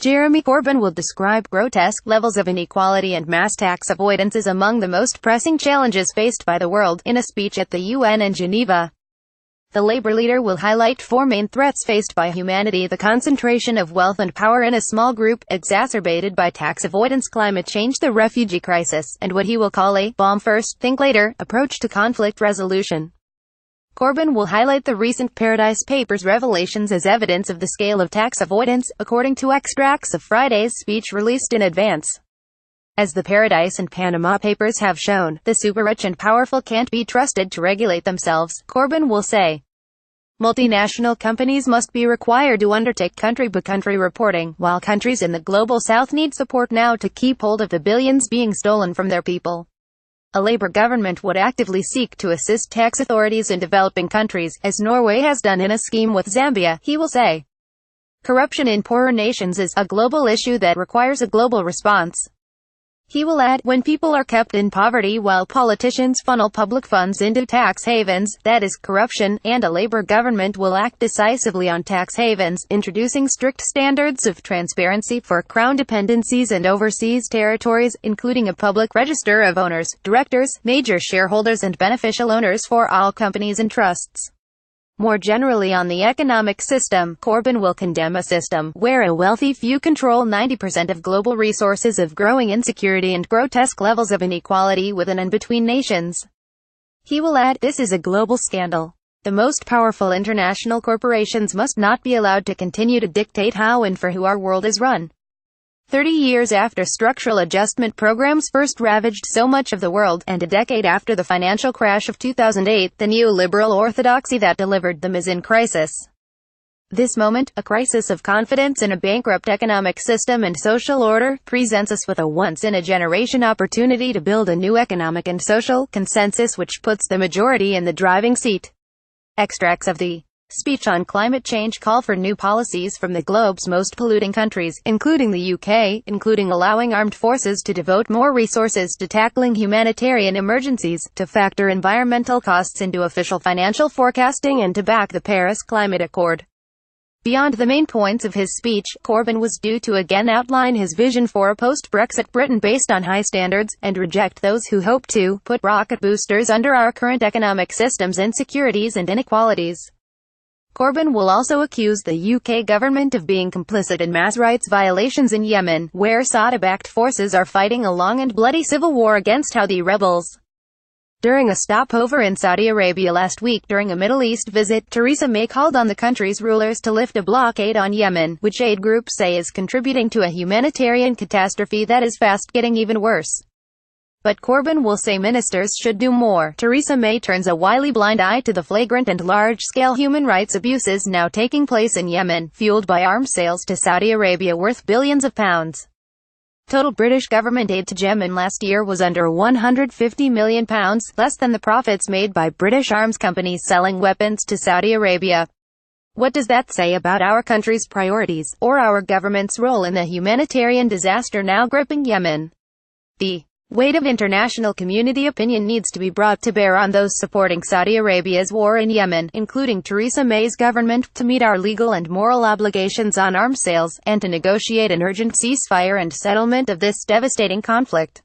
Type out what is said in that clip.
Jeremy Corbyn will describe grotesque levels of inequality and mass tax avoidance as among the most pressing challenges faced by the world, in a speech at the UN in Geneva. The Labour leader will highlight four main threats faced by humanity: the concentration of wealth and power in a small group, exacerbated by tax avoidance, climate change, the refugee crisis, and what he will call a bomb first, think later approach to conflict resolution. Corbyn will highlight the recent Paradise Papers revelations as evidence of the scale of tax avoidance, according to extracts of Friday's speech released in advance. As the Paradise and Panama Papers have shown, the super-rich and powerful can't be trusted to regulate themselves, Corbyn will say. Multinational companies must be required to undertake country-by-country reporting, while countries in the global south need support now to keep hold of the billions being stolen from their people. A Labour government would actively seek to assist tax authorities in developing countries, as Norway has done in a scheme with Zambia, he will say. Corruption in poorer nations is a global issue that requires a global response. He will add, when people are kept in poverty while politicians funnel public funds into tax havens, that is corruption, and a Labour government will act decisively on tax havens, introducing strict standards of transparency for Crown dependencies and overseas territories, including a public register of owners, directors, major shareholders and beneficial owners for all companies and trusts. More generally on the economic system, Corbyn will condemn a system where a wealthy few control 90% of global resources, of growing insecurity and grotesque levels of inequality within and between nations. He will add, this is a global scandal. The most powerful international corporations must not be allowed to continue to dictate how and for who our world is run. 30 years after structural adjustment programs first ravaged so much of the world, and a decade after the financial crash of 2008, the neoliberal orthodoxy that delivered them is in crisis. This moment, a crisis of confidence in a bankrupt economic system and social order, presents us with a once-in-a-generation opportunity to build a new economic and social consensus which puts the majority in the driving seat. Extracts of the speech on climate change call for new policies from the globe's most polluting countries, including the UK, including allowing armed forces to devote more resources to tackling humanitarian emergencies, to factor environmental costs into official financial forecasting, and to back the Paris Climate Accord. Beyond the main points of his speech, Corbyn was due to again outline his vision for a post-Brexit Britain based on high standards, and reject those who hope to put rocket boosters under our current economic system's insecurities and inequalities. Corbyn will also accuse the UK government of being complicit in mass rights violations in Yemen, where Saudi-backed forces are fighting a long and bloody civil war against Houthi rebels. During a stopover in Saudi Arabia last week during a Middle East visit, Theresa May called on the country's rulers to lift a blockade on Yemen, which aid groups say is contributing to a humanitarian catastrophe that is fast getting even worse. But Corbyn will say ministers should do more. Theresa May turns a wily blind eye to the flagrant and large-scale human rights abuses now taking place in Yemen, fueled by arms sales to Saudi Arabia worth billions of pounds. Total British government aid to Yemen last year was under £150 million, less than the profits made by British arms companies selling weapons to Saudi Arabia. What does that say about our country's priorities, or our government's role in the humanitarian disaster now gripping Yemen? The weight of international community opinion needs to be brought to bear on those supporting Saudi Arabia's war in Yemen, including Theresa May's government, to meet our legal and moral obligations on arms sales, and to negotiate an urgent ceasefire and settlement of this devastating conflict.